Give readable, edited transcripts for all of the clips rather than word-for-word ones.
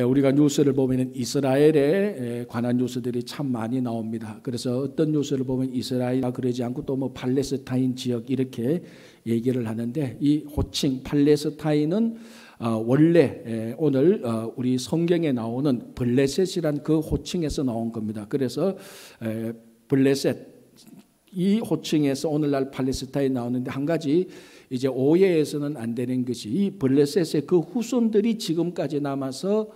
우리가 뉴스를 보면 이스라엘에 관한 뉴스들이 참 많이 나옵니다. 그래서 어떤 뉴스를 보면 이스라엘과 그러지 않고 또 뭐 팔레스타인 지역 이렇게 얘기를 하는데, 이 호칭 팔레스타인은 원래 오늘 우리 성경에 나오는 블레셋이란 그 호칭에서 나온 겁니다. 그래서 블레셋 이 호칭에서 오늘날 팔레스타인 나오는데, 한 가지 이제 오해해서는 안 되는 것이, 이 블레셋의 그 후손들이 지금까지 남아서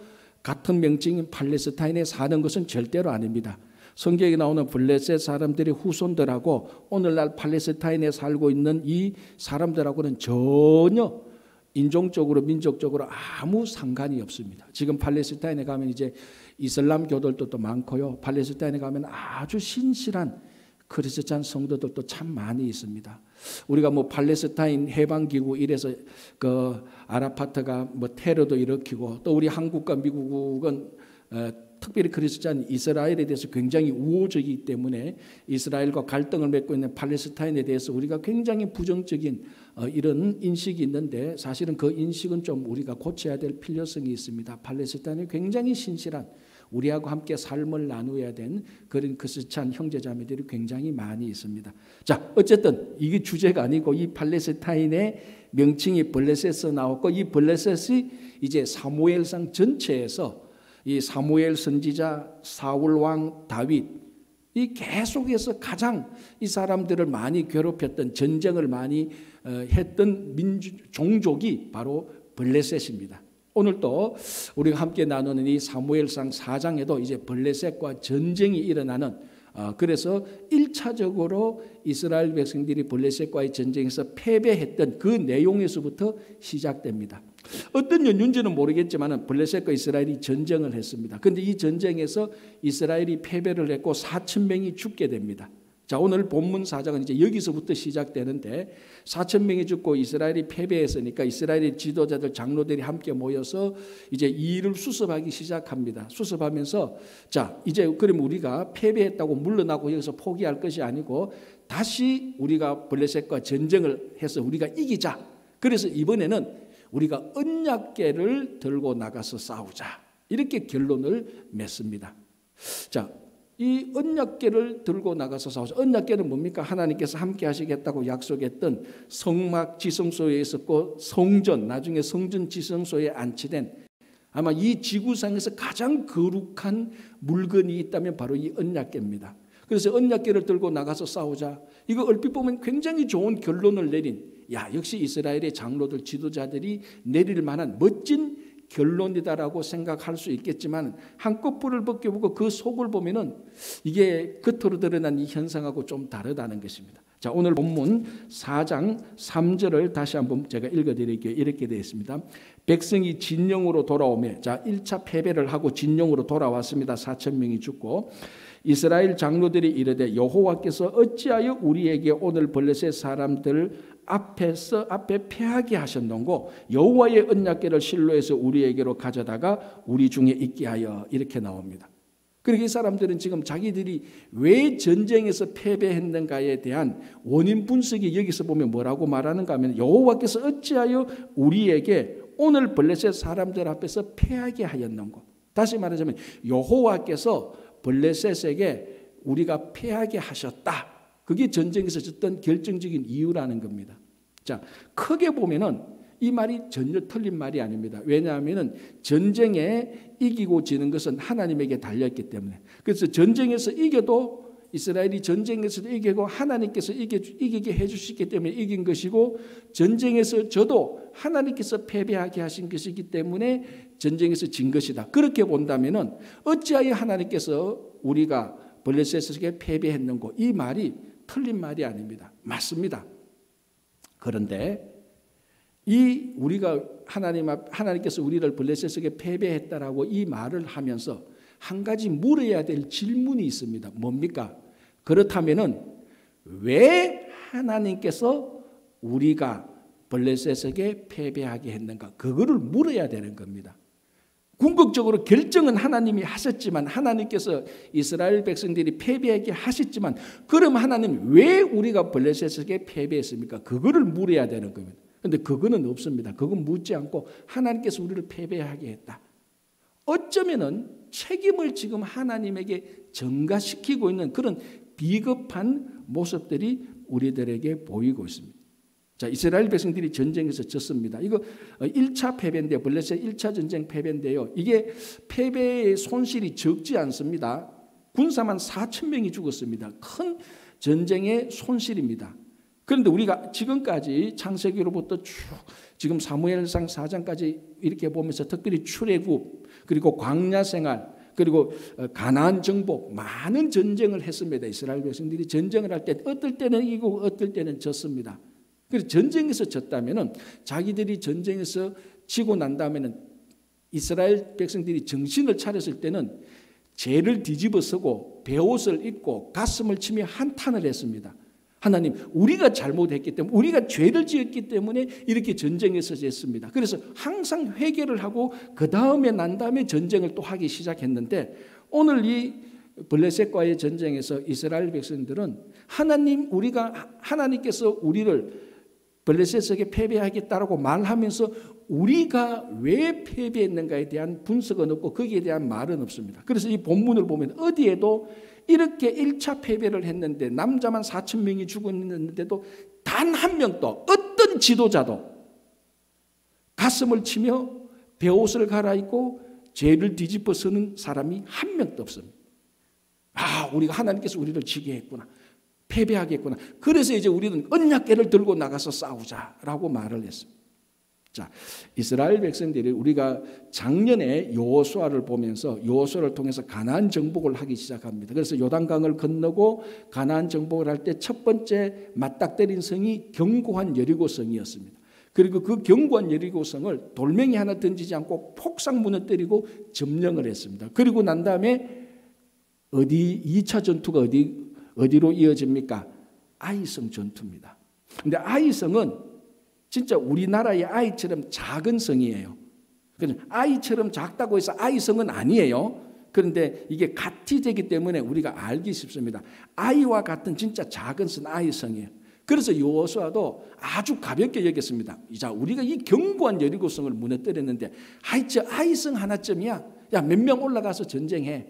같은 명칭인 팔레스타인에 사는 것은 절대로 아닙니다. 성경에 나오는 블레셋 사람들의 후손들하고 오늘날 팔레스타인에 살고 있는 이 사람들하고는 전혀 인종적으로 민족적으로 아무 상관이 없습니다. 지금 팔레스타인에 가면 이제 이슬람교들도 또 많고요. 팔레스타인에 가면 아주 신실한 크리스찬 성도들도 참 많이 있습니다. 우리가 뭐 팔레스타인 해방기구 이래서 그 아라파트가 뭐 테러도 일으키고, 또 우리 한국과 미국은 특별히 크리스찬 이스라엘에 대해서 굉장히 우호적이기 때문에 이스라엘과 갈등을 맺고 있는 팔레스타인에 대해서 우리가 굉장히 부정적인 이런 인식이 있는데, 사실은 그 인식은 좀 우리가 고쳐야 될 필요성이 있습니다. 팔레스타인이 굉장히 신실한, 우리하고 함께 삶을 나누어야 된 그런 크리스찬 형제자매들이 굉장히 많이 있습니다. 자, 어쨌든 이게 주제가 아니고, 이 팔레스타인의 명칭이 블레셋에서 나왔고, 이 블레셋이 이제 사무엘상 전체에서 이 사무엘 선지자, 사울 왕, 다윗, 이 계속해서 가장 이 사람들을 많이 괴롭혔던, 전쟁을 많이 했던 종족이 바로 블레셋입니다. 오늘 또 우리가 함께 나누는 이 사무엘상 4장에도 이제 블레셋과 전쟁이 일어나는, 그래서 1차적으로 이스라엘 백성들이 블레셋과의 전쟁에서 패배했던 그 내용에서부터 시작됩니다. 어떤 연유인지는 모르겠지만 블레셋과 이스라엘이 전쟁을 했습니다. 그런데 이 전쟁에서 이스라엘이 패배를 했고 4,000명이 죽게 됩니다. 자, 오늘 본문 4장은 이제 여기서부터 시작되는데, 4,000명이 죽고 이스라엘이 패배했으니까 이스라엘의 지도자들, 장로들이 함께 모여서 이제 이 일을 수습하기 시작합니다. 수습하면서, 자, 이제 그럼 우리가 패배했다고 물러나고 여기서 포기할 것이 아니고 다시 우리가 블레셋과 전쟁을 해서 우리가 이기자. 그래서 이번에는 우리가 언약궤를 들고 나가서 싸우자, 이렇게 결론을 맺습니다. 자, 이 언약궤를 들고 나가서 싸우자. 언약궤는 뭡니까? 하나님께서 함께 하시겠다고 약속했던 성막 지성소에 있었고, 성전, 나중에 성전 지성소에 안치된, 아마 이 지구상에서 가장 거룩한 물건이 있다면 바로 이 언약궤입니다. 그래서 언약궤를 들고 나가서 싸우자. 이거 얼핏 보면 굉장히 좋은 결론을 내린, 역시 이스라엘의 장로들, 지도자들이 내릴 만한 멋진 결론이다라고 생각할 수 있겠지만, 한꺼풀을 벗겨보고 그 속을 보면은 이게 겉으로 드러난 이 현상하고 좀 다르다는 것입니다. 자, 오늘 본문 4장 3절을 다시 한번 제가 읽어드릴게요. 이렇게 되어 있습니다. 백성이 진영으로 돌아오며, 자, 1차 패배를 하고 진영으로 돌아왔습니다. 4,000명이 죽고, 이스라엘 장로들이 이르되 여호와께서 어찌하여 우리에게 오늘 블레셋 사람들 앞에 패하게 하셨는고, 여호와의 언약궤를 실로에서 우리에게로 가져다가 우리 중에 있게 하여, 이렇게 나옵니다. 그러니까 이 사람들은 지금 자기들이 왜 전쟁에서 패배했는가에 대한 원인 분석이 여기서 보면 뭐라고 말하는가 하면, 여호와께서 어찌하여 우리에게 오늘 블레셋 사람들 앞에서 패하게 하였는고, 다시 말하자면 여호와께서 블레셋에게 우리가 패하게 하셨다. 그게 전쟁에서 졌던 결정적인 이유라는 겁니다. 자, 크게 보면은 이 말이 전혀 틀린 말이 아닙니다. 왜냐하면은 전쟁에 이기고 지는 것은 하나님에게 달렸기 때문에. 그래서 전쟁에서 이겨도, 이스라엘이 전쟁에서도 이기고 하나님께서 이기게 해주시기 때문에 이긴 것이고, 전쟁에서 져도 하나님께서 패배하게 하신 것이기 때문에 전쟁에서 진 것이다. 그렇게 본다면은 어찌하여 하나님께서 우리가 블레셋에게 패배했는고, 이 말이 틀린 말이 아닙니다. 맞습니다. 그런데 이 우리가 하나님께서 우리를 블레셋에게 패배했다라고 이 말을 하면서 한 가지 물어야 될 질문이 있습니다. 뭡니까? 그렇다면은 왜 하나님께서 우리가 블레셋에게 패배하게 했는가? 그거를 물어야 되는 겁니다. 궁극적으로 결정은 하나님이 하셨지만, 하나님께서 이스라엘 백성들이 패배하게 하셨지만, 그럼 하나님 왜 우리가 블레셋에게 패배했습니까? 그거를 물어야 되는 겁니다. 그런데 그거는 없습니다. 그건 묻지 않고 하나님께서 우리를 패배하게 했다. 어쩌면은 책임을 지금 하나님에게 전가시키고 있는 그런 비겁한 모습들이 우리들에게 보이고 있습니다. 자, 이스라엘 백성들이 전쟁에서 졌습니다. 이거 1차 패배인데요. 블레셋 1차 전쟁 패배인데요. 이게 패배의 손실이 적지 않습니다. 군사만 4,000명이 죽었습니다. 큰 전쟁의 손실입니다. 그런데 우리가 지금까지 창세기로부터 쭉 지금 사무엘상 4장까지 이렇게 보면서 특별히 출애굽 그리고 광야 생활 그리고 가나안 정복 많은 전쟁을 했습니다. 이스라엘 백성들이 전쟁을 할 때 어떨 때는 이기고 어떨 때는 졌습니다. 그래서 전쟁에서 졌다면은 자기들이 전쟁에서 지고 난 다음에는 이스라엘 백성들이 정신을 차렸을 때는 죄를 뒤집어쓰고 베옷을 입고 가슴을 치며 한탄을 했습니다. 하나님, 우리가 잘못했기 때문에 우리가 죄를 지었기 때문에 이렇게 전쟁에서 졌습니다. 그래서 항상 회개를 하고 그 다음에 난 다음에 전쟁을 또 하기 시작했는데 오늘 이 블레셋과의 전쟁에서 이스라엘 백성들은 하나님, 하나님께서 우리를 블레셋에게 패배하겠다라고 말하면서 우리가 왜 패배했는가에 대한 분석은 없고 거기에 대한 말은 없습니다. 그래서 이 본문을 보면 어디에도 이렇게 1차 패배를 했는데 남자만 4,000명이 죽었는데도 단 한 명도 어떤 지도자도 가슴을 치며 베옷을 갈아입고 죄를 뒤집어 쓰는 사람이 한 명도 없습니다. 아, 우리가 하나님께서 우리를 지게 했구나. 패배하겠구나. 그래서 이제 우리는 언약궤를 들고 나가서 싸우자라고 말을 했습니다. 자, 이스라엘 백성들이 우리가 작년에 여호수아를 보면서 여호수아를 통해서 가나안 정복을 하기 시작합니다. 그래서 요단강을 건너고 가나안 정복을 할 때 첫 번째 맞닥뜨린 성이 견고한 여리고성이었습니다. 그리고 그 견고한 여리고성을 돌멩이 하나 던지지 않고 폭삭 무너뜨리고 점령을 했습니다. 그리고 난 다음에 2차 전투가 어디로 이어집니까? 아이성 전투입니다. 근데 아이성은 진짜 우리나라의 아이처럼 작은 성이에요. 아이처럼 작다고 해서 아이성은 아니에요. 그런데 이게 같이되기 때문에 우리가 알기 쉽습니다. 아이와 같은 진짜 작은 성 아이성이에요. 그래서 여호수아도 아주 가볍게 여겼습니다. 자, 우리가 이 견고한 여리고성을 무너뜨렸는데 저 아이성 하나쯤이야. 야, 몇 명 올라가서 전쟁해.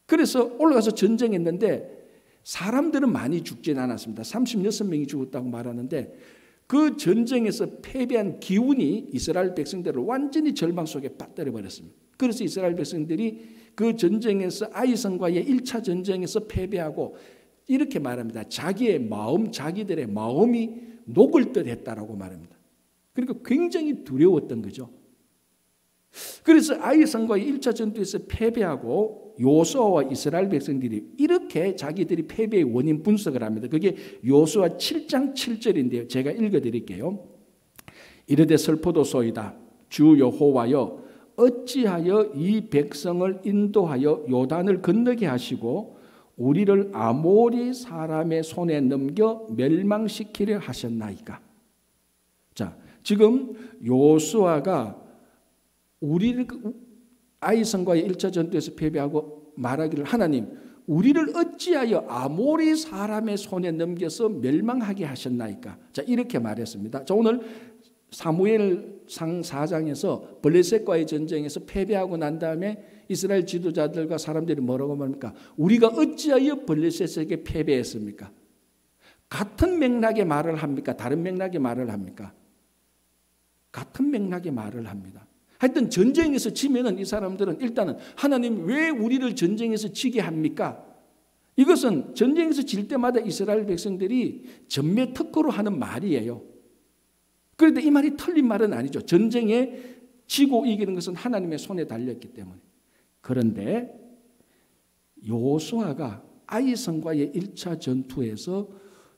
그래서 올라가서 전쟁했는데 사람들은 많이 죽진 않았습니다. 36명이 죽었다고 말하는데 그 전쟁에서 패배한 기운이 이스라엘 백성들을 완전히 절망 속에 빠뜨려 버렸습니다. 그래서 이스라엘 백성들이 그 전쟁에서 아이성과의 1차 전쟁에서 패배하고 이렇게 말합니다. 자기들의 마음이 녹을 듯 했다라고 말합니다. 그러니까 굉장히 두려웠던 거죠. 그래서 아이성과의 1차 전투에서 패배하고 여호수아와 이스라엘 백성들이 이렇게 자기들이 패배의 원인 분석을 합니다. 그게 여호수아 7장 7절인데요. 제가 읽어드릴게요. 이르되 슬프도소이다. 주 여호와여 어찌하여 이 백성을 인도하여 요단을 건너게 하시고 우리를 아모리 사람의 손에 넘겨 멸망시키려 하셨나이까. 자, 지금 여호수아가 우리를 아이성과의 1차 전투에서 패배하고 말하기를 하나님 우리를 어찌하여 아모리 사람의 손에 넘겨서 멸망하게 하셨나이까. 자, 이렇게 말했습니다. 자, 오늘 사무엘상 4장에서 블레셋과의 전쟁에서 패배하고 난 다음에 이스라엘 지도자들과 사람들이 뭐라고 말합니까? 우리가 어찌하여 블레셋에게 패배했습니까? 같은 맥락의 말을 합니까? 다른 맥락의 말을 합니까? 같은 맥락의 말을 합니다. 하여튼 전쟁에서 지면은 이 사람들은 일단은 하나님 왜 우리를 전쟁에서 지게 합니까? 이것은 전쟁에서 질 때마다 이스라엘 백성들이 전매 특허로 하는 말이에요. 그런데 이 말이 틀린 말은 아니죠. 전쟁에 지고 이기는 것은 하나님의 손에 달렸기 때문에. 그런데 여호수아가 아이성과의 1차 전투에서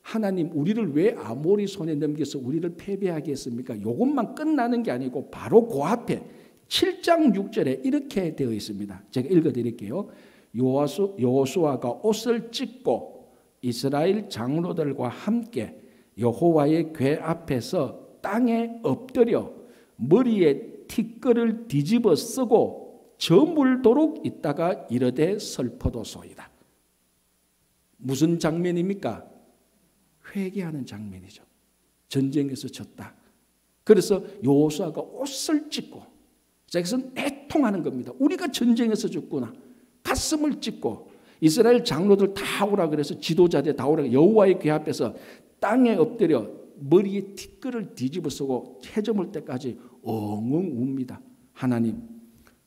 하나님 우리를 왜 아모리 손에 넘겨서 우리를 패배하게 했습니까? 이것만 끝나는 게 아니고 바로 그 앞에 7장 6절에 이렇게 되어 있습니다. 제가 읽어드릴게요. 여호수아가 옷을 찢고 이스라엘 장로들과 함께 여호와의 궤 앞에서 땅에 엎드려 머리에 티끌을 뒤집어 쓰고 저물도록 있다가 이르되 슬퍼도소이다. 무슨 장면입니까? 회개하는 장면이죠. 전쟁에서 졌다. 그래서 여호수아가 옷을 찢고 자, 이것은 애통하는 겁니다. 우리가 전쟁에서 죽구나. 가슴을 찢고 이스라엘 장로들 다 오라 그래서 지도자들 다 오라 여호와의 궤 앞에서 땅에 엎드려 머리에 티끌을 뒤집어 쓰고 해저물 때까지 엉엉 웁니다. 하나님,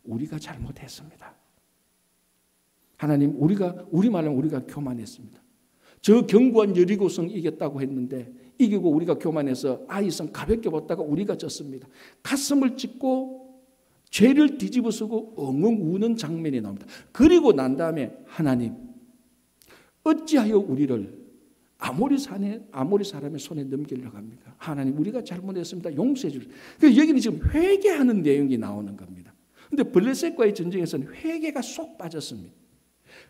우리가 잘못했습니다. 하나님, 우리 말은 우리가 교만했습니다. 저 견고한 여리고성 이겼다고 했는데 이기고 우리가 교만해서 아이성 가볍게 봤다가 우리가 졌습니다. 가슴을 찢고 죄를 뒤집어 쓰고 엉엉 우는 장면이 나옵니다. 그리고 난 다음에 하나님, 어찌하여 우리를 아모리 사람의 손에 넘기려고 합니까? 하나님, 우리가 잘못했습니다. 용서해 주십시오. 그래서 여기는 지금 회개하는 내용이 나오는 겁니다. 그런데 블레셋과의 전쟁에서는 회개가 쏙 빠졌습니다.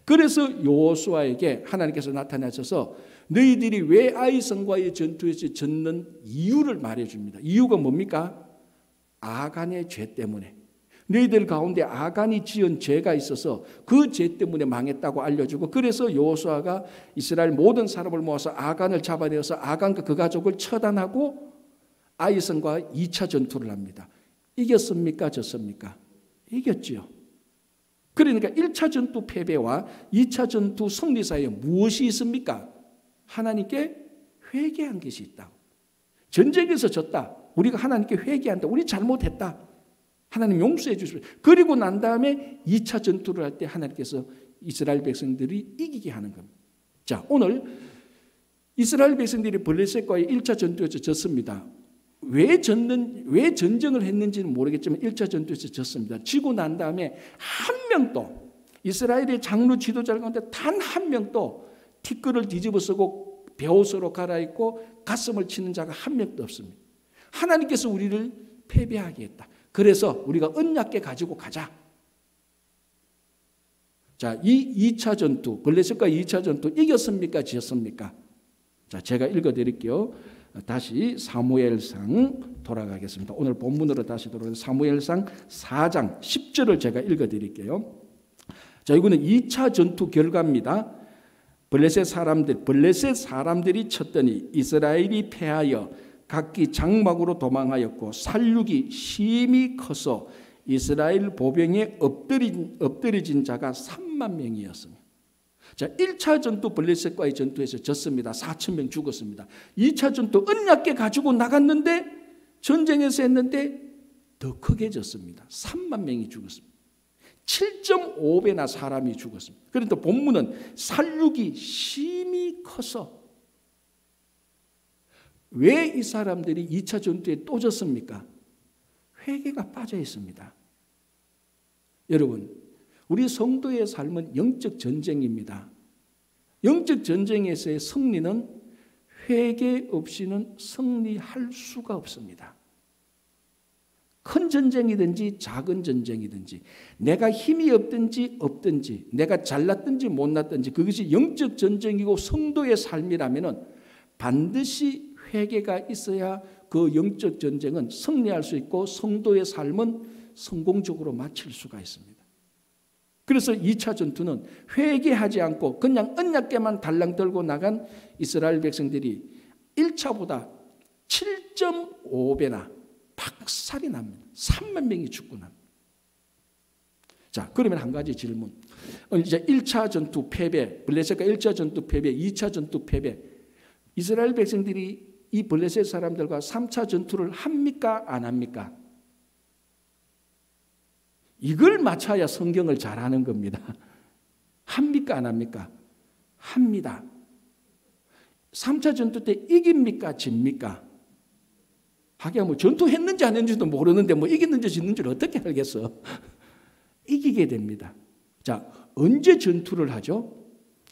그래서 여호수아에게 하나님께서 나타나셔서 너희들이 왜 아이성과의 전투에서 졌는 이유를 말해줍니다. 이유가 뭡니까? 아간의 죄 때문에. 너희들 가운데 아간이 지은 죄가 있어서 그 죄 때문에 망했다고 알려주고, 그래서 여호수아가 이스라엘 모든 사람을 모아서 아간을 잡아내어서 아간과 그 가족을 처단하고 아이성과 2차 전투를 합니다. 이겼습니까? 졌습니까? 이겼지요. 그러니까 1차 전투 패배와 2차 전투 승리 사이에 무엇이 있습니까? 하나님께 회개한 것이 있다. 전쟁에서 졌다. 우리가 하나님께 회개한다. 우리 잘못했다. 하나님 용서해 주십시오. 그리고 난 다음에 2차 전투를 할 때 하나님께서 이스라엘 백성들이 이기게 하는 겁니다. 자, 오늘 이스라엘 백성들이 블레셋과의 1차 전투에서 졌습니다. 왜 전쟁을 했는지는 모르겠지만 1차 전투에서 졌습니다. 지고 난 다음에 한 명도 이스라엘의 장로 지도자 가운데 단 한 명도 티끌을 뒤집어 쓰고 베옷으로 갈아입고 가슴을 치는 자가 한 명도 없습니다. 하나님께서 우리를 패배하게 했다. 그래서 우리가 언약궤 가지고 가자. 자, 이 2차 전투, 블레셋과 2차 전투 이겼습니까? 지었습니까? 자, 제가 읽어드릴게요. 다시 사무엘상 돌아가겠습니다. 오늘 본문으로 다시 돌아가서 사무엘상 4장 10절을 제가 읽어드릴게요. 자, 이거는 2차 전투 결과입니다. 블레셋 사람들이 쳤더니 이스라엘이 패하여 각기 장막으로 도망하였고 살육이 심히 커서 이스라엘 보병에 엎드려진 자가 3만 명이었습니다. 자, 1차 전투 블레셋과의 전투에서 졌습니다. 4천 명 죽었습니다. 2차 전투 언약궤 가지고 나갔는데 전쟁에서 했는데 더 크게 졌습니다. 3만 명이 죽었습니다. 7.5배나 사람이 죽었습니다. 그런데 본문은 살육이 심히 커서, 왜 이 사람들이 2차 전투에 또 졌습니까? 회개가 빠져 있습니다. 여러분, 우리 성도의 삶은 영적 전쟁입니다. 영적 전쟁에서의 승리는 회개 없이는 승리할 수가 없습니다. 큰 전쟁이든지 작은 전쟁이든지, 내가 힘이 없든지 내가 잘났든지 못났든지 그것이 영적 전쟁이고 성도의 삶이라면 반드시 회개가 있어야 그 영적 전쟁은 승리할 수 있고 성도의 삶은 성공적으로 마칠 수가 있습니다. 그래서 2차 전투는 회개하지 않고 그냥 언약궤만 달랑 들고 나간 이스라엘 백성들이 1차보다 7.5배나 박살이 납니다. 3만 명이 죽고 납니다. 자, 그러면 한 가지 질문. 이제 1차 전투 패배, 블레셋과 1차 전투 패배, 2차 전투 패배. 이스라엘 백성들이 이 블레셋 사람들과 3차 전투를 합니까? 안 합니까? 이걸 맞춰야 성경을 잘하는 겁니다. 합니까? 안 합니까? 합니다. 3차 전투 때 이깁니까? 집니까? 하긴 뭐 전투했는지 안 했는지도 모르는데 뭐 이겼는지 졌는지를 어떻게 알겠어? 이기게 됩니다. 자, 언제 전투를 하죠?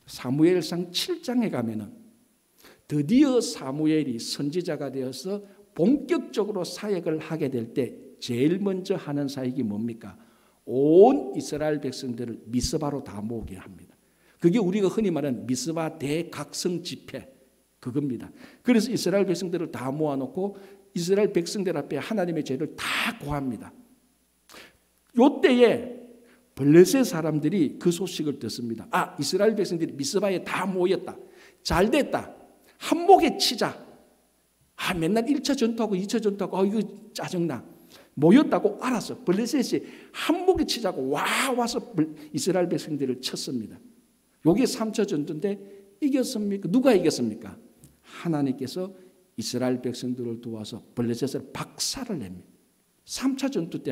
사무엘상 7장에 가면은 드디어 사무엘이 선지자가 되어서 본격적으로 사역을 하게 될 때 제일 먼저 하는 사역이 뭡니까? 온 이스라엘 백성들을 미스바로 다 모으게 합니다. 그게 우리가 흔히 말하는 미스바 대각성 집회, 그겁니다. 그래서 이스라엘 백성들을 다 모아놓고 이스라엘 백성들 앞에 하나님의 죄를 다 고합니다. 이때에 블레셋 사람들이 그 소식을 듣습니다. 아, 이스라엘 백성들이 미스바에 다 모였다. 잘 됐다. 한목에 치자. 아, 맨날 1차 전투하고 2차 전투하고 이거 짜증나. 모였다고 알아서 블레셋이 한목에 치자고 와서 이스라엘 백성들을 쳤습니다. 이게 3차 전투인데 이겼습니까? 누가 이겼습니까? 하나님께서 이스라엘 백성들을 도와서 블레셋을 박살을 냅니다. 3차 전투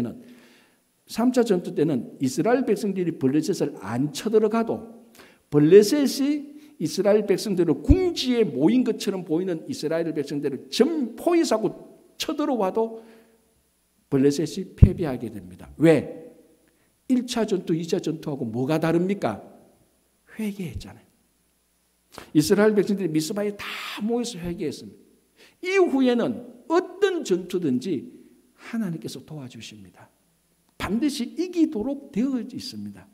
때는 이스라엘 백성들이 블레셋을 안 쳐들어가도 블레셋이 이스라엘 백성들을 궁지에 모인 것처럼 보이는 이스라엘 백성들을 포위하고 쳐들어와도 블레셋이 패배하게 됩니다. 왜? 1차 전투, 2차 전투하고 뭐가 다릅니까? 회개했잖아요. 이스라엘 백성들이 미스바에 다 모여서 회개했습니다. 이후에는 어떤 전투든지 하나님께서 도와주십니다. 반드시 이기도록 되어 있습니다.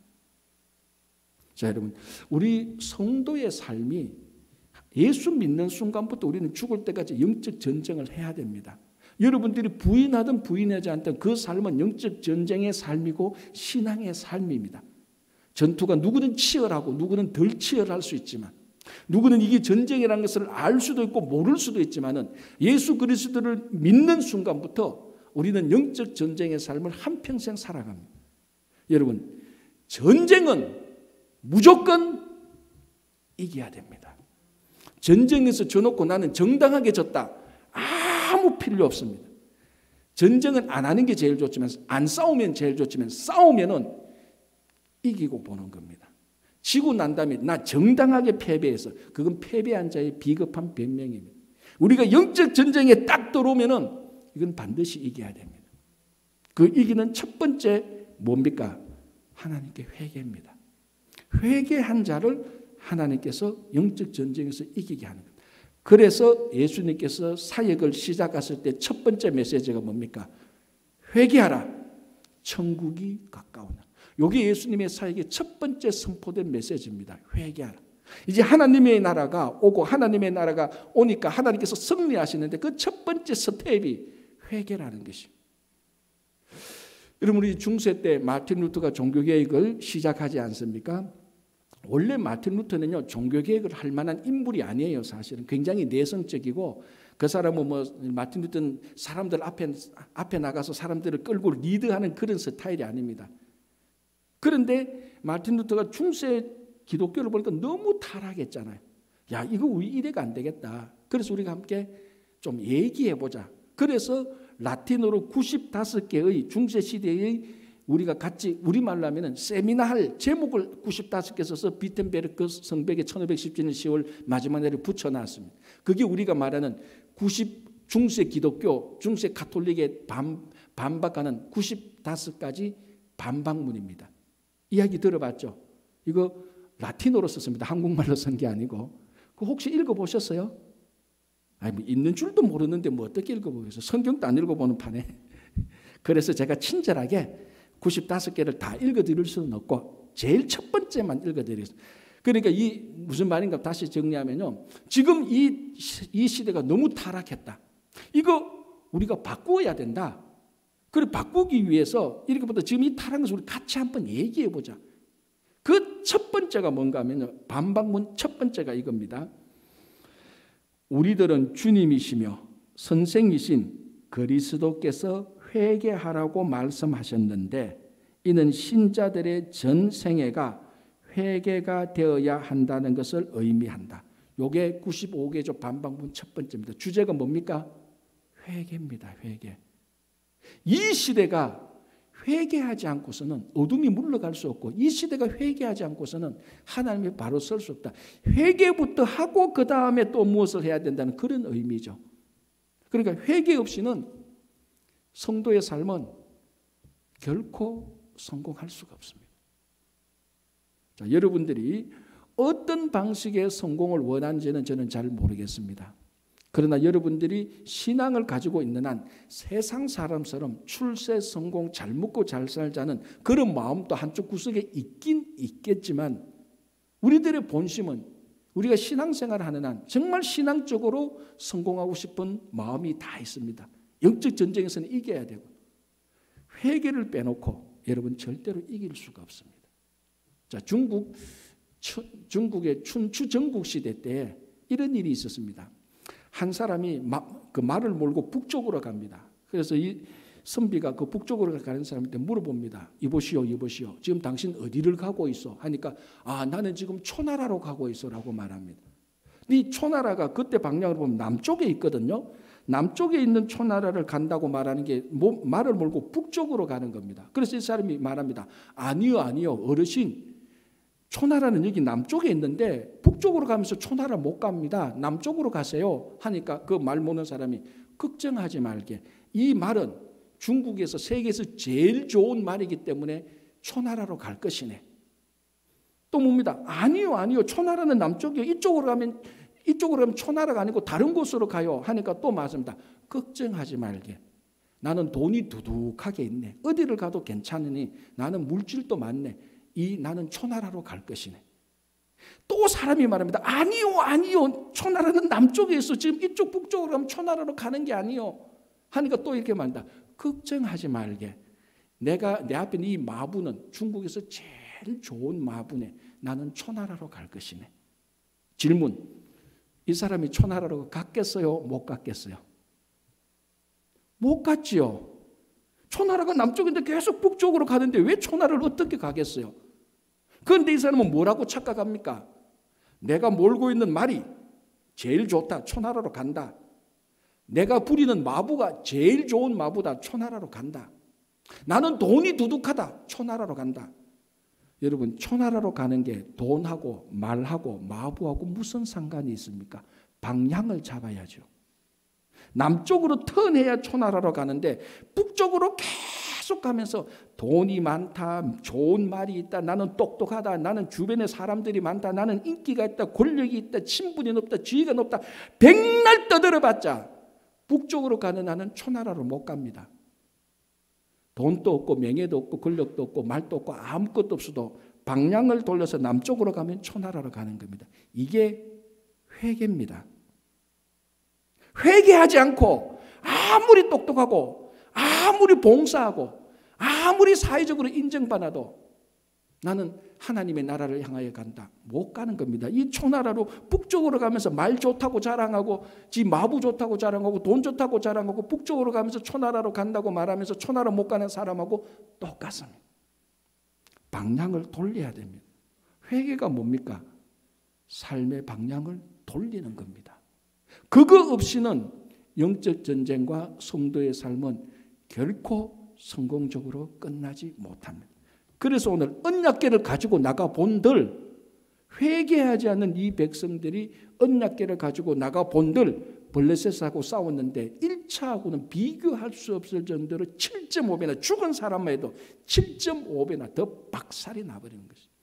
자, 여러분, 우리 성도의 삶이 예수 믿는 순간부터 우리는 죽을 때까지 영적 전쟁을 해야 됩니다. 여러분들이 부인하든 부인하지 않든 그 삶은 영적 전쟁의 삶이고 신앙의 삶입니다. 전투가 누구는 치열하고 누구는 덜 치열할 수 있지만, 누구는 이게 전쟁이라는 것을 알 수도 있고 모를 수도 있지만은 예수 그리스도를 믿는 순간부터 우리는 영적 전쟁의 삶을 한평생 살아갑니다. 여러분, 전쟁은 무조건 이겨야 됩니다. 전쟁에서 져놓고 나는 정당하게 졌다, 아무 필요 없습니다. 전쟁은 안 하는 게 제일 좋지만, 안 싸우면 제일 좋지만, 싸우면은 이기고 보는 겁니다. 지고 난 다음에 나 정당하게 패배해서, 그건 패배한 자의 비겁한 변명입니다. 우리가 영적 전쟁에 딱 들어오면은 이건 반드시 이겨야 됩니다. 그 이기는 첫 번째 뭡니까? 하나님께 회개입니다. 회개한 자를 하나님께서 영적 전쟁에서 이기게 하는 겁니다. 그래서 예수님께서 사역을 시작하실 때 첫 번째 메시지가 뭡니까? 회개하라, 천국이 가까우나. 이게 예수님의 사역의 첫 번째 선포된 메시지입니다. 회개하라. 이제 하나님의 나라가 오고 하나님의 나라가 오니까 하나님께서 승리하시는데 그 첫 번째 스텝이 회개라는 것입니다. 여러분, 우리 중세 때 마틴 루터가 종교개혁을 시작하지 않습니까? 원래 마틴 루터는요, 종교개혁을 할 만한 인물이 아니에요. 사실은 굉장히 내성적이고, 그 사람은 마틴 루터는 사람들 앞에 나가서 사람들을 끌고 리드하는 그런 스타일이 아닙니다. 그런데 마틴 루터가 중세 기독교를 보니까 너무 타락했잖아요. 야, 이거 우리 이래가 안 되겠다. 그래서 우리가 함께 좀 얘기해보자. 그래서 라틴어로 95개의 중세 시대의 우리가 같이 우리말로 하면은 세미나 할 제목을 95개 써서 비텐베르크 성벽에 1517년 10월 마지막 날에 붙여놨습니다. 그게 우리가 말하는 90 중세 기독교, 중세 가톨릭에 반박하는 95가지 반박문입니다. 이야기 들어봤죠? 이거 라틴어로 썼습니다. 한국말로 쓴 게 아니고. 그 혹시 읽어보셨어요? 아니, 뭐 있는 줄도 모르는데 뭐 어떻게 읽어보겠어요? 성경도 안 읽어보는 판에. 그래서 제가 친절하게 95개를 다 읽어드릴 수는 없고 제일 첫 번째만 읽어드리겠습니다. 그러니까 이 무슨 말인가 다시 정리하면요, 지금 이 시대가 너무 타락했다. 이거 우리가 바꾸어야 된다. 그래, 바꾸기 위해서 이렇게부터 지금 이 타락한 것을 우리 같이 한번 얘기해보자. 그 첫 번째가 뭔가 하면요, 반박문 첫 번째가 이겁니다. 우리들은 주님이시며 선생이신 그리스도께서 회개하라고 말씀하셨는데 이는 신자들의 전 생애가 회개가 되어야 한다는 것을 의미한다. 이게 95개조 반박문 첫 번째입니다. 주제가 뭡니까? 회개입니다. 회개. 이 시대가 회개하지 않고서는 어둠이 물러갈 수 없고, 이 시대가 회개하지 않고서는 하나님이 바로 설 수 없다. 회개부터 하고 그 다음에 또 무엇을 해야 된다는 그런 의미죠. 그러니까 회개 없이는 성도의 삶은 결코 성공할 수가 없습니다. 자, 여러분들이 어떤 방식의 성공을 원하는지는 저는 잘 모르겠습니다. 그러나 여러분들이 신앙을 가지고 있는 한 세상 사람처럼 출세 성공, 잘 먹고 잘 살자는 그런 마음도 한쪽 구석에 있긴 있겠지만, 우리들의 본심은 우리가 신앙생활을 하는 한 정말 신앙적으로 성공하고 싶은 마음이 다 있습니다. 영적 전쟁에서는 이겨야 되고, 회개를 빼놓고 여러분 절대로 이길 수가 없습니다. 자, 중국의 춘추 전국 시대 때 이런 일이 있었습니다. 한 사람이 그 말을 몰고 북쪽으로 갑니다. 그래서 선비가 그 북쪽으로 가는 사람한테 물어봅니다. 이보시오, 이보시오. 지금 당신 어디를 가고 있어? 하니까 나는 지금 초나라로 가고 있어라고 말합니다. 이 초나라가 그때 방향으로 보면 남쪽에 있거든요. 남쪽에 있는 초나라를 간다고 말하는 게 말을 몰고 북쪽으로 가는 겁니다. 그래서 이 사람이 말합니다. 아니요, 어르신. 초나라는 여기 남쪽에 있는데 북쪽으로 가면서 초나라 못 갑니다. 남쪽으로 가세요. 하니까 그 말 모르는 사람이 걱정하지 말게. 이 말은 중국에서 세계에서 제일 좋은 말이기 때문에 초나라로 갈 것이네. 또 뭡니다. 아니요. 초나라는 남쪽이요. 이쪽으로 가면 초나라가 아니고 다른 곳으로 가요. 하니까 또 말합니다. 걱정하지 말게. 나는 돈이 두둑하게 있네. 어디를 가도 괜찮으니 나는 물질도 많네. 나는 초나라로 갈 것이네. 또 사람이 말합니다. 아니요. 초나라는 남쪽에 있어. 지금 이쪽 북쪽으로 가면 초나라로 가는 게 아니요. 하니까 또 이렇게 말한다. 걱정하지 말게. 내 앞에 이 마부는 중국에서 제일 좋은 마부네. 나는 초나라로 갈 것이네. 질문. 이 사람이 초나라로 갔겠어요? 못 갔겠어요? 못 갔지요. 초나라가 남쪽인데 계속 북쪽으로 가는데 왜 초나라를 어떻게 가겠어요? 그런데 이 사람은 뭐라고 착각합니까? 내가 몰고 있는 말이 제일 좋다. 초나라로 간다. 내가 부리는 마부가 제일 좋은 마부다. 초나라로 간다. 나는 돈이 두둑하다. 초나라로 간다. 여러분, 초나라로 가는 게 돈하고 말하고 마부하고 무슨 상관이 있습니까? 방향을 잡아야죠. 남쪽으로 턴해야 초나라로 가는데 북쪽으로 계속 가면서 돈이 많다, 좋은 말이 있다, 나는 똑똑하다, 나는 주변에 사람들이 많다, 나는 인기가 있다, 권력이 있다, 친분이 높다, 지위가 높다, 백날 떠들어봤자 북쪽으로 가는 나는 초나라로 못 갑니다. 돈도 없고 명예도 없고 권력도 없고 말도 없고 아무것도 없어도 방향을 돌려서 남쪽으로 가면 초나라로 가는 겁니다. 이게 회개입니다. 회개하지 않고 아무리 똑똑하고 아무리 봉사하고 아무리 사회적으로 인정받아도 나는 하나님의 나라를 향하여 간다. 못 가는 겁니다. 이 초나라로 북쪽으로 가면서 말 좋다고 자랑하고 지 마부 좋다고 자랑하고 돈 좋다고 자랑하고 북쪽으로 가면서 초나라로 간다고 말하면서 초나라 못 가는 사람하고 똑같습니다. 방향을 돌려야 됩니다. 회개가 뭡니까? 삶의 방향을 돌리는 겁니다. 그거 없이는 영적 전쟁과 성도의 삶은 결코 성공적으로 끝나지 못합니다. 그래서 오늘 언약궤를 가지고 나가 본들, 회개하지 않는 이 백성들이 언약궤를 가지고 나가 본들 블레셋하고 싸웠는데 1차하고는 비교할 수 없을 정도로 7.5배나 죽은 사람만 해도 7.5배나 더 박살이 나버리는 것입니다.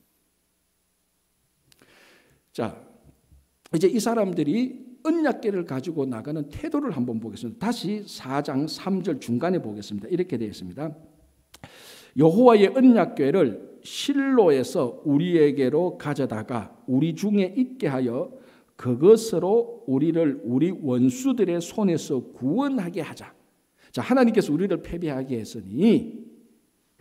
자, 이제 이 사람들이 언약궤를 가지고 나가는 태도를 한번 보겠습니다. 다시 4장 3절 중간에 보겠습니다. 이렇게 되어 있습니다. 여호와의 언약궤를 실로에서 우리에게로 가져다가 우리 중에 있게 하여 그것으로 우리를 우리 원수들의 손에서 구원하게 하자. 자, 하나님께서 우리를 패배하게 했으니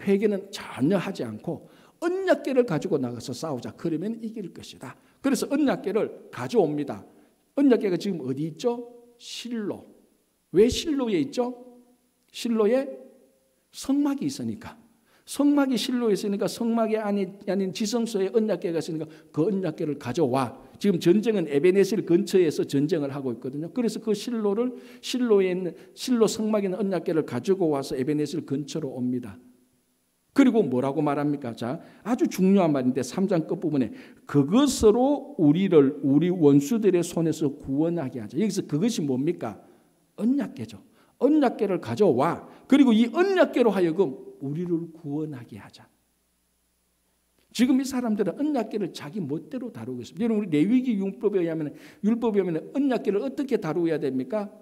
회개는 전혀 하지 않고 언약궤를 가지고 나가서 싸우자. 그러면 이길 것이다. 그래서 언약궤를 가져옵니다. 언약궤가 지금 어디 있죠? 실로. 왜 실로에 있죠? 실로에 성막이 있으니까. 성막이 실로에 있으니까 성막이 아닌 지성소에 언약궤가 있으니까 그 언약궤를 가져와. 지금 전쟁은 에베네셀 근처에서 전쟁을 하고 있거든요. 그래서 그 실로에 있는 실로 성막에 있는 언약궤를 가지고 와서 에베네셀 근처로 옵니다. 그리고 뭐라고 말합니까? 자, 아주 중요한 말인데 3장 끝부분에 그것으로 우리를 우리 원수들의 손에서 구원하게 하자. 여기서 그것이 뭡니까? 언약궤죠. 언약궤를 가져와. 그리고 이 언약궤로 하여금 우리를 구원하게 하자. 지금 이 사람들은 언약궤를 자기 멋대로 다루고 있습니다. 여러분, 우리 레위기 율법에 의하면 언약궤를 어떻게 다루어야 됩니까?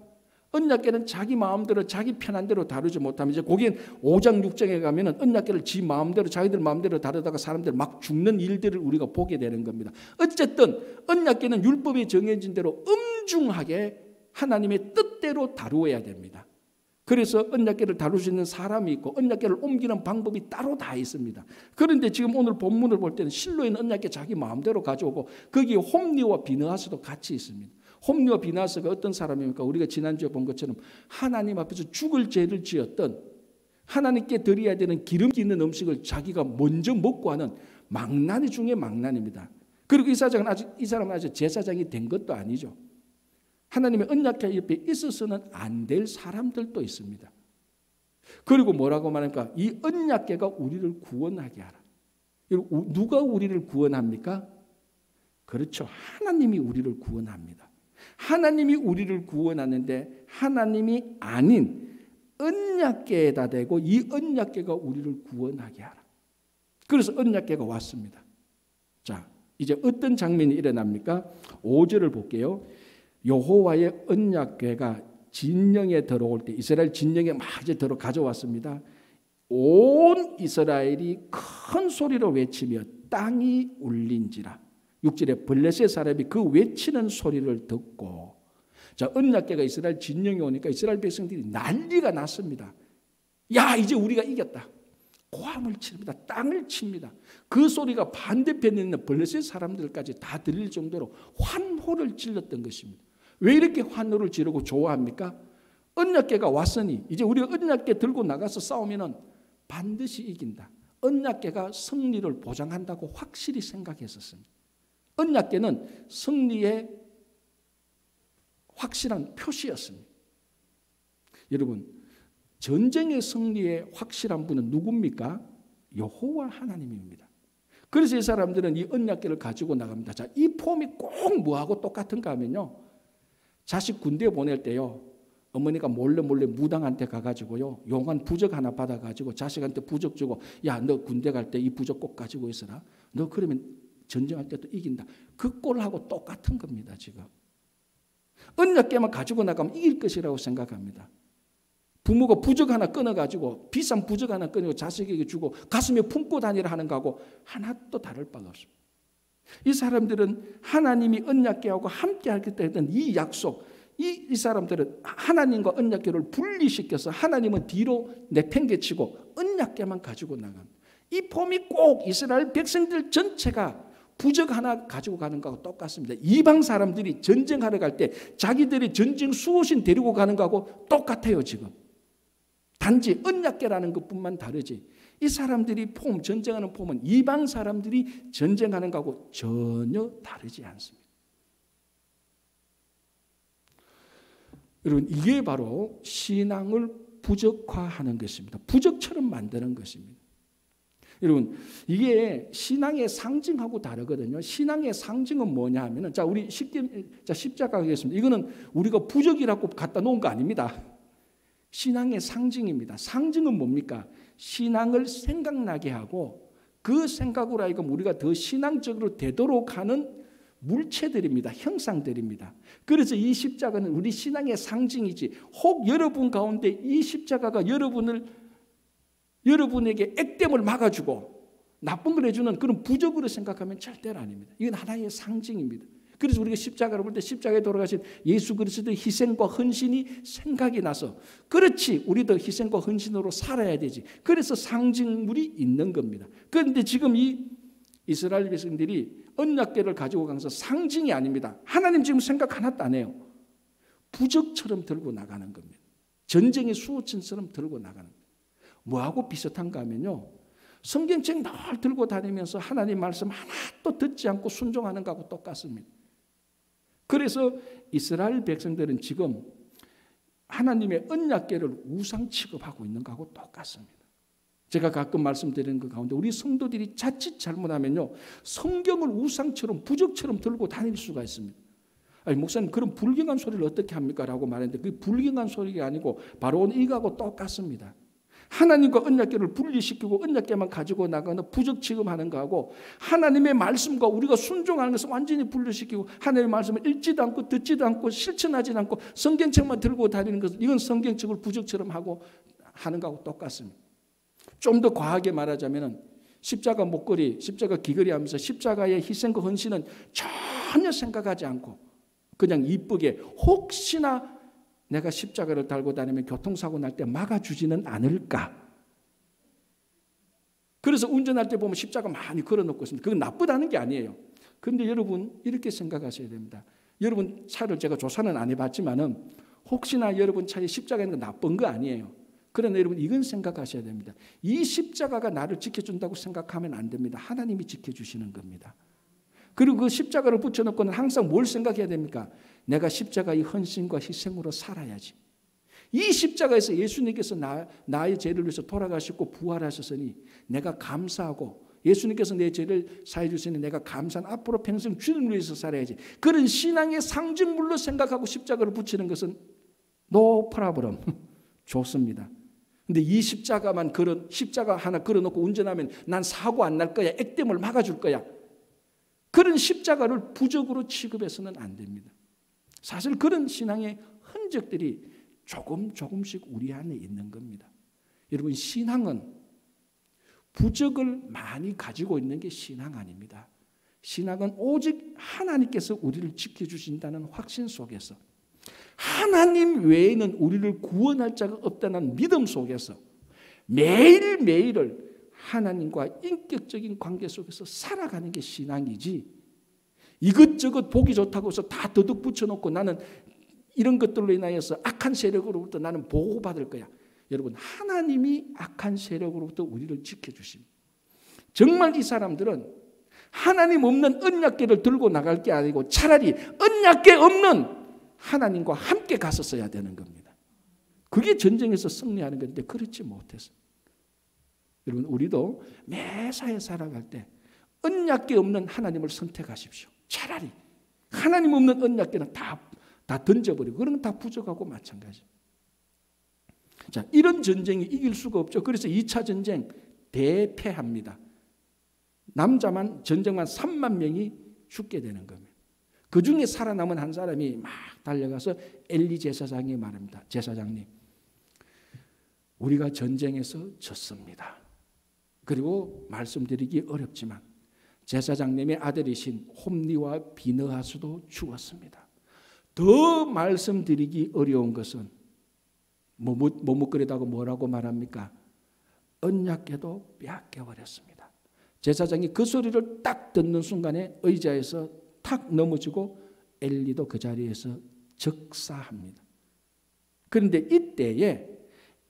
언약궤는 자기 마음대로 자기 편한 대로 다루지 못하면 이제 거기엔 5장 6장에 가면은 언약궤를 지 마음대로 자기들 마음대로 다루다가 사람들 막 죽는 일들을 우리가 보게 되는 겁니다. 어쨌든 언약궤는 율법이 정해진 대로 엄중하게 하나님의 뜻대로 다루어야 됩니다. 그래서 언약궤를 다룰 수 있는 사람이 있고 언약궤를 옮기는 방법이 따로 다 있습니다. 그런데 지금 오늘 본문을 볼 때는 실로에 있는 언약궤 자기 마음대로 가져오고 거기에 홈리와 비느하스도 같이 있습니다. 홈리와 비느하스가 어떤 사람입니까? 우리가 지난주에 본 것처럼 하나님 앞에서 죽을 죄를 지었던 하나님께 드려야 되는 기름기 있는 음식을 자기가 먼저 먹고 하는 망나니 중에 망나니입니다. 그리고 이 사람은 아직 제사장이 된 것도 아니죠. 하나님의 언약궤 옆에 있어서는 안 될 사람들도 있습니다. 그리고 뭐라고 말합니까? 이 언약궤가 우리를 구원하게 하라. 누가 우리를 구원합니까? 그렇죠. 하나님이 우리를 구원합니다. 하나님이 우리를 구원하는데 하나님이 아닌 언약궤에다 대고 이 언약궤가 우리를 구원하게 하라. 그래서 언약궤가 왔습니다. 자, 이제 어떤 장면이 일어납니까? 5절을 볼게요. 여호와의 언약궤가 진영에 들어올 때 이스라엘 진영에 막 이제 가져왔습니다. 온 이스라엘이 큰 소리로 외치며 땅이 울린지라. 6절에 블레셋 사람이 그 외치는 소리를 듣고, 자, 언약궤가 이스라엘 진영에 오니까 이스라엘 백성들이 난리가 났습니다. 야, 이제 우리가 이겼다. 고함을 칩니다. 땅을 칩니다. 그 소리가 반대편에 있는 블레셋 사람들까지 다 들릴 정도로 환호를 질렀던 것입니다. 왜 이렇게 환호를 지르고 좋아합니까? 언약궤가 왔으니 이제 우리가 언약궤 들고 나가서 싸우면은 반드시 이긴다. 언약궤가 승리를 보장한다고 확실히 생각했었습니다. 언약궤는 승리의 확실한 표시였습니다. 여러분, 전쟁의 승리의 확실한 분은 누굽니까? 여호와 하나님입니다. 그래서 이 사람들은 이 언약궤를 가지고 나갑니다. 자, 이 폼이 꼭 뭐하고 똑같은가 하면요, 자식 군대 보낼 때요, 어머니가 몰래 무당한테 가가지고요, 용한 부적 하나 받아가지고 자식한테 부적 주고, 야, 너 군대 갈 때 이 부적 꼭 가지고 있어라. 너 그러면 전쟁할 때도 이긴다. 그 꼴하고 똑같은 겁니다. 지금 언약궤만 가지고 나가면 이길 것이라고 생각합니다. 부모가 부적 하나 끊어가지고, 비싼 부적 하나 끊고 자식에게 주고 가슴에 품고 다니라 하는 거하고 하나도 다를 바가 없습니다. 이 사람들은 하나님이 언약궤하고 함께 하겠다 했던 이 약속, 이 사람들은 하나님과 언약궤를 분리시켜서 하나님은 뒤로 내팽개치고 언약궤만 가지고 나갑니다. 이 폼이 꼭 이스라엘 백성들 전체가 부적 하나 가지고 가는 거하고 똑같습니다. 이방 사람들이 전쟁하러 갈 때 자기들이 전쟁 수호신 데리고 가는 거하고 똑같아요. 지금 단지 언약궤라는 것뿐만 다르지, 이 사람들이 전쟁하는 폼은 이방 사람들이 전쟁하는 거하고 전혀 다르지 않습니다. 여러분, 이게 바로 신앙을 부적화하는 것입니다. 부적처럼 만드는 것입니다. 여러분, 이게 신앙의 상징하고 다르거든요. 신앙의 상징은 뭐냐 하면은, 자, 우리 십자가 하겠습니다. 이거는 우리가 부적이라고 갖다 놓은 거 아닙니다. 신앙의 상징입니다. 상징은 뭡니까? 신앙을 생각나게 하고 그 생각으로 하여금 우리가 더 신앙적으로 되도록 하는 물체들입니다. 형상들입니다. 그래서 이 십자가는 우리 신앙의 상징이지, 혹 여러분 가운데 이 십자가가 여러분에게 액땜을 막아주고 나쁜 걸 해주는 그런 부적으로 생각하면 절대로 아닙니다. 이건 하나의 상징입니다. 그래서 우리가 십자가를 볼 때 십자가에 돌아가신 예수 그리스도의 희생과 헌신이 생각이 나서, 그렇지, 우리도 희생과 헌신으로 살아야 되지. 그래서 상징물이 있는 겁니다. 그런데 지금 이 이스라엘 백성들이 언약궤를 가지고 가서 상징이 아닙니다. 하나님 지금 생각 하나도 안 해요. 부적처럼 들고 나가는 겁니다. 전쟁의 수호천처럼 들고 나가는 겁니다. 뭐하고 비슷한가 하면요, 성경책 늘 들고 다니면서 하나님 말씀 하나도 듣지 않고 순종하는 거하고 똑같습니다. 그래서 이스라엘 백성들은 지금 하나님의 언약궤를 우상 취급하고 있는 거하고 똑같습니다. 제가 가끔 말씀드리는 것 가운데 우리 성도들이 자칫 잘못하면요, 성경을 우상처럼 부적처럼 들고 다닐 수가 있습니다. 아니, 목사님, 그런 불경한 소리를 어떻게 합니까? 라고 말했는데 그 불경한 소리가 아니고 바로 이거하고 똑같습니다. 하나님과 언약궤를 분리시키고 언약궤만 가지고 나가는 부적 취급하는 거하고, 하나님의 말씀과 우리가 순종하는 것을 완전히 분리시키고 하나님의 말씀을 읽지도 않고 듣지도 않고 실천하지도 않고 성경책만 들고 다니는 것은, 이건 성경책을 부적처럼 하는 거하고 똑같습니다. 좀 더 과하게 말하자면 십자가 목걸이, 십자가 귀걸이 하면서 십자가의 희생과 헌신은 전혀 생각하지 않고 그냥 이쁘게, 혹시나 내가 십자가를 달고 다니면 교통사고 날 때 막아주지는 않을까. 그래서 운전할 때 보면 십자가 많이 걸어놓고 있습니다. 그건 나쁘다는 게 아니에요. 그런데 여러분, 이렇게 생각하셔야 됩니다. 여러분 차를 제가 조사는 안 해봤지만은 혹시나 여러분 차에 십자가 있는 거 나쁜 거 아니에요. 그러나 여러분 이건 생각하셔야 됩니다. 이 십자가가 나를 지켜준다고 생각하면 안 됩니다. 하나님이 지켜주시는 겁니다. 그리고 그 십자가를 붙여놓고는 항상 뭘 생각해야 됩니까? 내가 십자가의 헌신과 희생으로 살아야지. 이 십자가에서 예수님께서 나의 죄를 위해서 돌아가셨고 부활하셨으니 내가 감사하고 예수님께서 내 죄를 사해 주시니 내가 감사한 앞으로 평생 주님을 위해서 살아야지. 그런 신앙의 상징물로 생각하고 십자가를 붙이는 것은 no problem. 좋습니다. 근데 이 십자가만 십자가 하나 걸어놓고 운전하면 난 사고 안 날 거야. 액땜을 막아줄 거야. 그런 십자가를 부적으로 취급해서는 안 됩니다. 사실 그런 신앙의 흔적들이 조금씩 우리 안에 있는 겁니다. 여러분 신앙은 부적을 많이 가지고 있는 게 신앙 아닙니다. 신앙은 오직 하나님께서 우리를 지켜주신다는 확신 속에서 하나님 외에는 우리를 구원할 자가 없다는 믿음 속에서 매일매일을 하나님과 인격적인 관계 속에서 살아가는 게 신앙이지, 이것저것 보기 좋다고 해서 다 더덕 붙여놓고 나는 이런 것들로 인하여서 악한 세력으로부터 나는 보호받을 거야. 여러분 하나님이 악한 세력으로부터 우리를 지켜주십니다. 정말 이 사람들은 하나님 없는 언약궤를 들고 나갈 게 아니고 차라리 언약궤 없는 하나님과 함께 갔었어야 되는 겁니다. 그게 전쟁에서 승리하는 건데 그렇지 못했어요. 여러분 우리도 매사에 살아갈 때 언약궤 없는 하나님을 선택하십시오. 차라리 하나님 없는 언약궤는 다 던져버리고 그런 건 다 부족하고 마찬가지입니다. 자, 이런 전쟁이 이길 수가 없죠. 그래서 2차 전쟁 대패합니다. 전쟁만 3만 명이 죽게 되는 겁니다. 그 중에 살아남은 한 사람이 막 달려가서 엘리 제사장이 말합니다. 제사장님, 우리가 전쟁에서 졌습니다. 그리고 말씀드리기 어렵지만 제사장님의 아들이신 홈리와 비느하스도 죽었습니다. 더 말씀드리기 어려운 것은 머뭇거리다고 뭐라고 말합니까? 언약궤도 빼앗겨버렸습니다. 제사장이 그 소리를 딱 듣는 순간에 의자에서 탁 넘어지고 엘리도 그 자리에서 즉사합니다. 그런데 이때에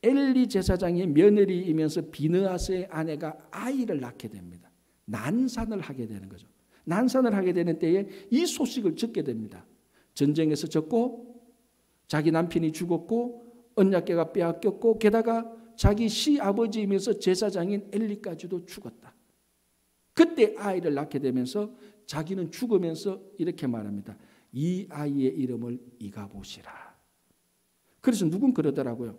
엘리 제사장의 며느리이면서 비느하스의 아내가 아이를 낳게 됩니다. 난산을 하게 되는 거죠. 난산을 하게 되는 때에 이 소식을 듣게 됩니다. 전쟁에서 졌고 자기 남편이 죽었고 언약궤가 빼앗겼고 게다가 자기 시아버지이면서 제사장인 엘리까지도 죽었다. 그때 아이를 낳게 되면서 자기는 죽으면서 이렇게 말합니다. 이 아이의 이름을 이가봇이라. 그래서 누군 그러더라고요.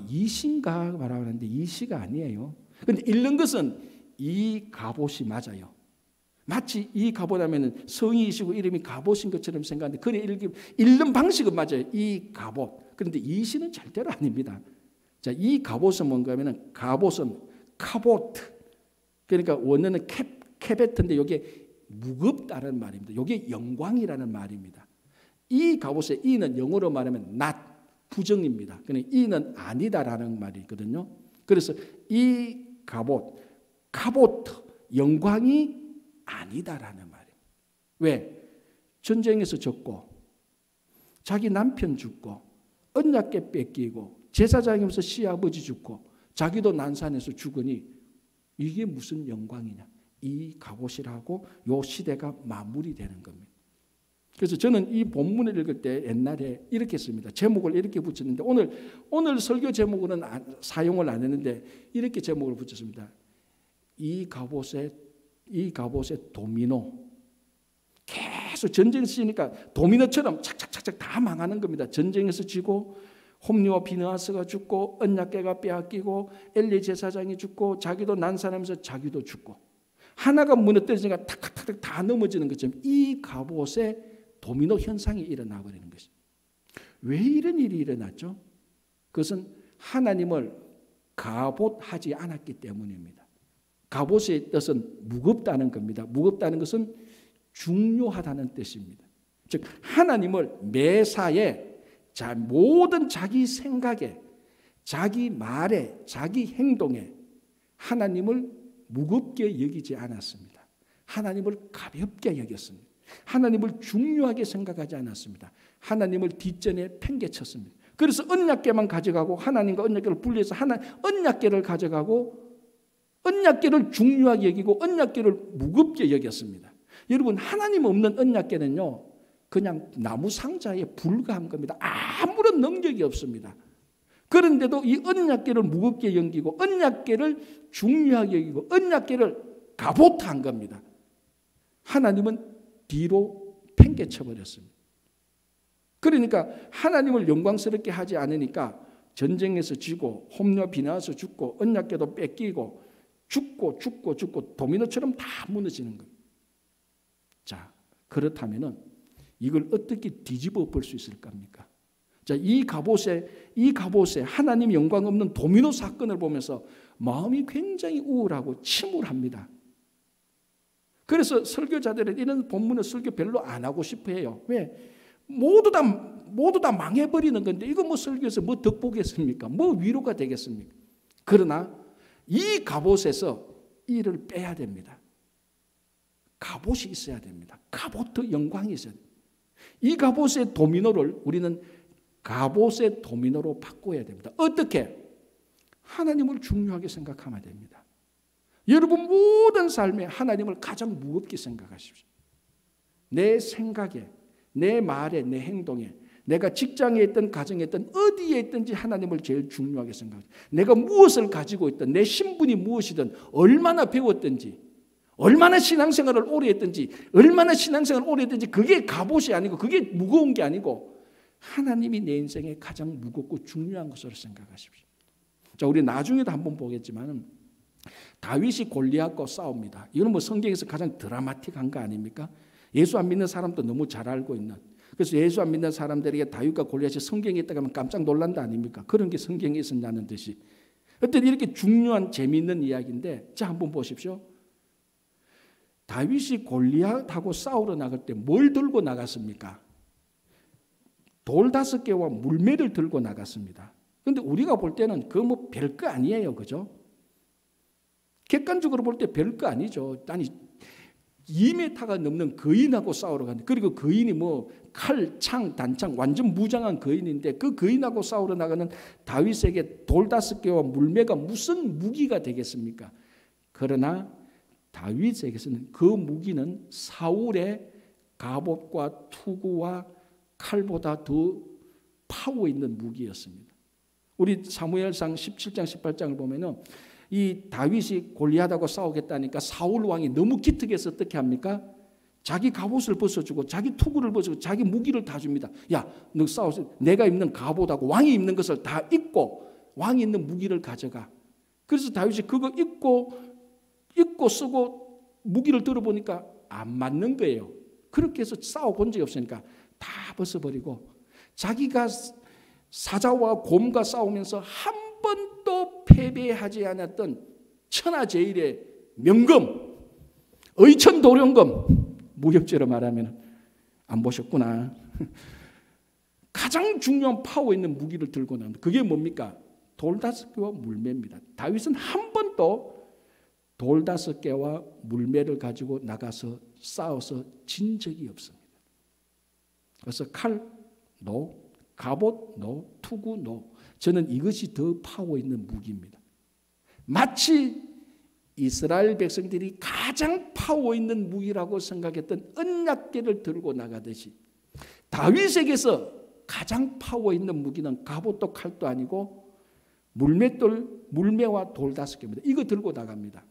이시인가 말하는데 이시가 아니에요. 그런데 읽는 것은 이가봇이 맞아요. 마치 이가봇 하면은 성이시고 이름이 가봇인 것처럼 생각하는데 그래 읽는 방식은 맞아요. 이가봇. 그런데 이시는 절대로 아닙니다. 자, 이 가봇은 뭔가 하면은 가봇은 카보트. 그러니까 원어는 케베트인데 이게 무겁다는 말입니다. 이게 영광이라는 말입니다. 이 가봇의 이는 영어로 말하면 not 부정입니다. 그러니까 이는 아니다라는 말이거든요. 그래서 이 가봇, 카보트, 영광이 아니다라는 말이에요. 왜? 전쟁에서 졌고 자기 남편 죽고 언약궤 뺏기고 제사장이면서 시아버지 죽고 자기도 난산에서 죽으니 이게 무슨 영광이냐. 이 가봇이라고 요 시대가 마무리되는 겁니다. 그래서 저는 이 본문을 읽을 때 옛날에 이렇게 했습니다. 제목을 이렇게 붙였는데 오늘 설교 제목으로는 사용을 안 했는데 이렇게 제목을 붙였습니다. 이 가봇의 도미노. 계속 전쟁에서 지니까 도미노처럼 착착착착 다 망하는 겁니다. 전쟁에서 지고 홈리와 비느하스가 죽고 언약궤가 빼앗기고 엘리 제사장이 죽고 자기도 난산하면서 자기도 죽고 하나가 무너뜨리니까 탁탁탁 다 넘어지는 것처럼 이 가봇의 도미노 현상이 일어나 버리는 것이. 왜 이런 일이 일어났죠? 그것은 하나님을 가봇하지 않았기 때문입니다. 가봇의 뜻은 무겁다는 겁니다. 무겁다는 것은 중요하다는 뜻입니다. 즉 하나님을 매사에 모든 자기 생각에 자기 말에 자기 행동에 하나님을 무겁게 여기지 않았습니다. 하나님을 가볍게 여겼습니다. 하나님을 중요하게 생각하지 않았습니다. 하나님을 뒷전에 팽개쳤습니다. 그래서 언약궤만 가져가고 하나님과 언약궤를 분리해서 언약궤를 가져가고 언약궤를 중요하게 여기고 언약궤를 무겁게 여겼습니다. 여러분, 하나님 없는 언약궤는요, 그냥 나무 상자에 불과한 겁니다. 아무런 능력이 없습니다. 그런데도 이 언약궤를 무겁게 여기고 언약궤를 중요하게 여기고 언약궤를 갑옷한 겁니다. 하나님은 뒤로 팽개쳐버렸습니다. 그러니까 하나님을 영광스럽게 하지 않으니까 전쟁에서 지고 홈녀 비나서 죽고 언약궤도 뺏기고 죽고 도미노처럼 다 무너지는 거예요. 자, 그렇다면은 이걸 어떻게 뒤집어 엎을 수 있을 겁니까? 자, 이 갑옷에 하나님 영광 없는 도미노 사건을 보면서 마음이 굉장히 우울하고 침울합니다. 그래서 설교자들은 이런 본문의 설교 별로 안 하고 싶어 해요. 왜? 모두 다 망해버리는 건데 이거 뭐 설교에서 뭐 덕보겠습니까? 뭐 위로가 되겠습니까? 그러나 이 갑옷에서 이를 빼야 됩니다. 갑옷이 있어야 됩니다. 갑옷도 영광이 있어야 됩니다. 이 갑옷의 도미노를 우리는 갑옷의 도미노로 바꿔야 됩니다. 어떻게? 하나님을 중요하게 생각하면 됩니다. 여러분 모든 삶에 하나님을 가장 무겁게 생각하십시오. 내 생각에, 내 말에, 내 행동에, 내가 직장에 있든 가정에 있든 어디에 있든지 하나님을 제일 중요하게 생각하십시오. 내가 무엇을 가지고 있든 내 신분이 무엇이든 얼마나 배웠든지 얼마나 신앙생활을 오래 했든지 그게 갑옷이 아니고 그게 무거운 게 아니고 하나님이 내 인생에 가장 무겁고 중요한 것으로 생각하십시오. 자, 우리 나중에도 한번 보겠지만 다윗이 골리앗과 싸웁니다. 이건 뭐 성경에서 가장 드라마틱한 거 아닙니까? 예수 안 믿는 사람도 너무 잘 알고 있는. 그래서 예수 안 믿는 사람들에게 다윗과 골리앗이 성경에 있다고 하면 깜짝 놀란다 아닙니까? 그런 게 성경에 있었냐는 듯이. 어떤 이렇게 중요한 재미있는 이야기인데 자, 한번 보십시오. 다윗이 골리앗하고 싸우러 나갈 때 뭘 들고 나갔습니까? 돌 5개와 물매를 들고 나갔습니다. 그런데 우리가 볼 때는 그거 뭐 별거 아니에요. 그죠? 객관적으로 볼 때 별거 아니죠. 아니 2m가 넘는 거인하고 싸우러 갔는데 그리고 거인이 뭐 칼, 창, 단창 완전 무장한 거인인데 그 거인하고 싸우러 나가는 다윗에게 돌 5개와 물매가 무슨 무기가 되겠습니까? 그러나 다윗에게서는 그 무기는 사울의 갑옷과 투구와 칼보다 더 파워 있는 무기였습니다. 우리 사무엘상 17장 18장을 보면은 이 다윗이 골리앗하고 싸우겠다니까 사울 왕이 너무 기특해서 어떻게 합니까? 자기 갑옷을 벗어주고 자기 투구를 벗어주고 자기 무기를 다 줍니다. 야, 너 싸워서 내가 입는 갑옷하고 왕이 입는 것을 다 입고 왕이 있는 무기를 가져가. 그래서 다윗이 그거 입고 쓰고 무기를 들어보니까 안 맞는 거예요. 그렇게 해서 싸워본 적이 없으니까 다 벗어버리고 자기가 사자와 곰과 싸우면서 한 번도 패배하지 않았던 천하제일의 명검, 의천도령검, 무협지로 말하면 안 보셨구나. 가장 중요한 파워 있는 무기를 들고 나옵니다. 그게 뭡니까? 돌 5개와 물매입니다. 다윗은 한 번도 돌 5개와 물매를 가지고 나가서 싸워서 진 적이 없습니다. 그래서 칼, 노, 갑옷, 노, 투구, 노. 저는 이것이 더 파워 있는 무기입니다. 마치 이스라엘 백성들이 가장 파워 있는 무기라고 생각했던 언약궤를 들고 나가듯이 다윗에게서 가장 파워 있는 무기는 갑옷도 칼도 아니고 물매와 돌 5개입니다. 이거 들고 나갑니다.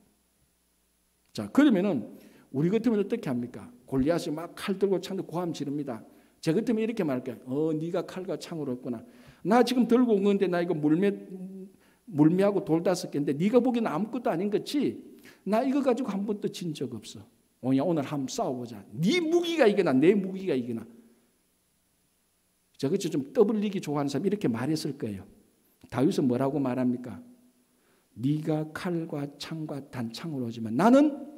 자, 그러면은 우리 같으면 어떻게 합니까? 골리앗이 막 칼 들고 창도 고함 지릅니다. 제 같으면 이렇게 말할게요. 네가 칼과 창으로 했구나. 나 지금 들고 온 건데 나 이거 물매하고 돌 5개인데 네가 보기에는 아무것도 아닌 거지. 나 이거 가지고 한 번도 진 적 없어. 오늘 한번 싸워보자. 네 무기가 이기나 내 무기가 이기나. 저것이 좀 떠벌리기 좋아하는 사람 이렇게 말했을 거예요. 다윗은 뭐라고 말합니까? 네가 칼과 창과 단창으로 오지만 나는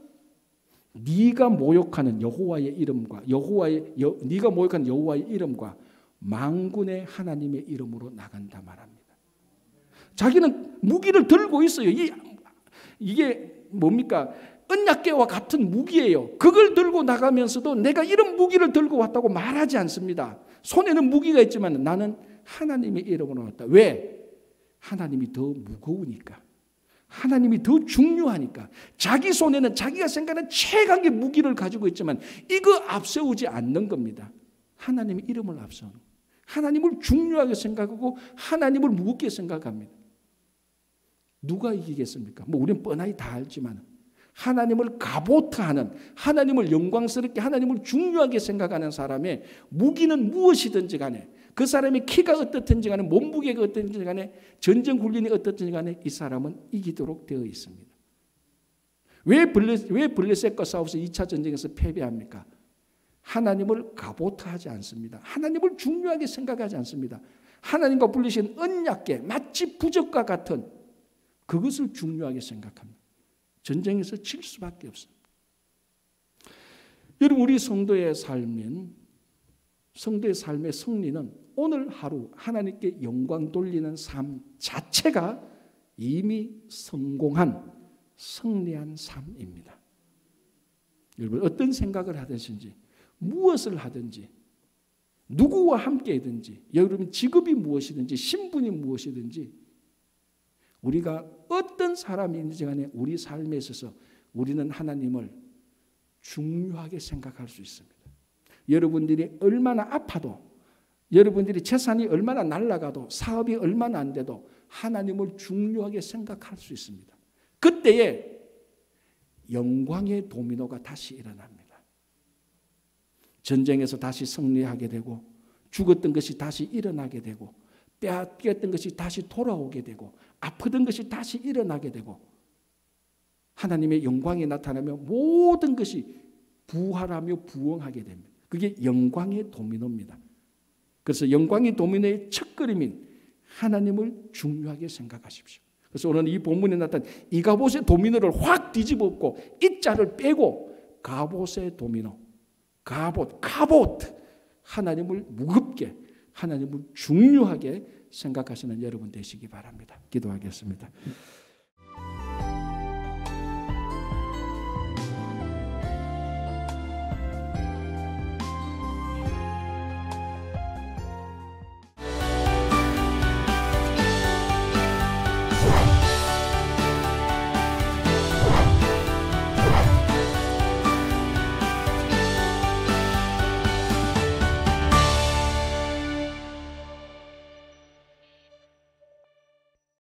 네가 모욕하는 여호와의 이름과 네가 모욕하는 여호와의 이름과 만군의 하나님의 이름으로 나간다 말합니다. 자기는 무기를 들고 있어요. 이게 뭡니까? 언약궤와 같은 무기예요. 그걸 들고 나가면서도 내가 이런 무기를 들고 왔다고 말하지 않습니다. 손에는 무기가 있지만 나는 하나님의 이름으로 나왔다. 왜? 하나님이 더 무거우니까. 하나님이 더 중요하니까. 자기 손에는 자기가 생각하는 최강의 무기를 가지고 있지만 이거 앞세우지 않는 겁니다. 하나님의 이름을 앞세우는 거예요. 하나님을 중요하게 생각하고 하나님을 무겁게 생각합니다. 누가 이기겠습니까? 뭐 우리는 뻔하게 다 알지만 하나님을 가보트하는, 하나님을 영광스럽게, 하나님을 중요하게 생각하는 사람의 무기는 무엇이든지 간에, 그 사람의 키가 어떻든지 간에, 몸무게가 어떻든지 간에, 전쟁 훈련이 어떻든지 간에 이 사람은 이기도록 되어 있습니다. 왜 블레셋과 싸워서 2차 전쟁에서 패배합니까? 하나님을 가보트하지 않습니다. 하나님을 중요하게 생각하지 않습니다. 하나님과 불리신 언약궤, 마치 부적과 같은 그것을 중요하게 생각합니다. 전쟁에서 질 수밖에 없습니다. 여러분, 우리 성도의 삶의 승리는 오늘 하루 하나님께 영광 돌리는 삶 자체가 이미 성공한, 승리한 삶입니다. 여러분, 어떤 생각을 하든지, 무엇을 하든지, 누구와 함께이든지, 여러분 직업이 무엇이든지, 신분이 무엇이든지, 우리가 어떤 사람인지 간에 우리 삶에 있어서 우리는 하나님을 중요하게 생각할 수 있습니다. 여러분들이 얼마나 아파도, 여러분들이 재산이 얼마나 날아가도, 사업이 얼마나 안 돼도 하나님을 중요하게 생각할 수 있습니다. 그때에 영광의 도미노가 다시 일어납니다. 전쟁에서 다시 승리하게 되고, 죽었던 것이 다시 일어나게 되고, 빼앗겼던 것이 다시 돌아오게 되고, 아프던 것이 다시 일어나게 되고, 하나님의 영광이 나타나며 모든 것이 부활하며 부흥하게 됩니다. 그게 영광의 도미노입니다. 그래서 영광의 도미노의 첫걸음인 하나님을 중요하게 생각하십시오. 그래서 오늘 이 본문에 나타난 이가봇의 도미노를 확 뒤집었고 이 자를 빼고 가봇의 도미노, 가봇, 하나님을 무겁게, 하나님을 중요하게 생각하시는 여러분 되시기 바랍니다. 기도하겠습니다.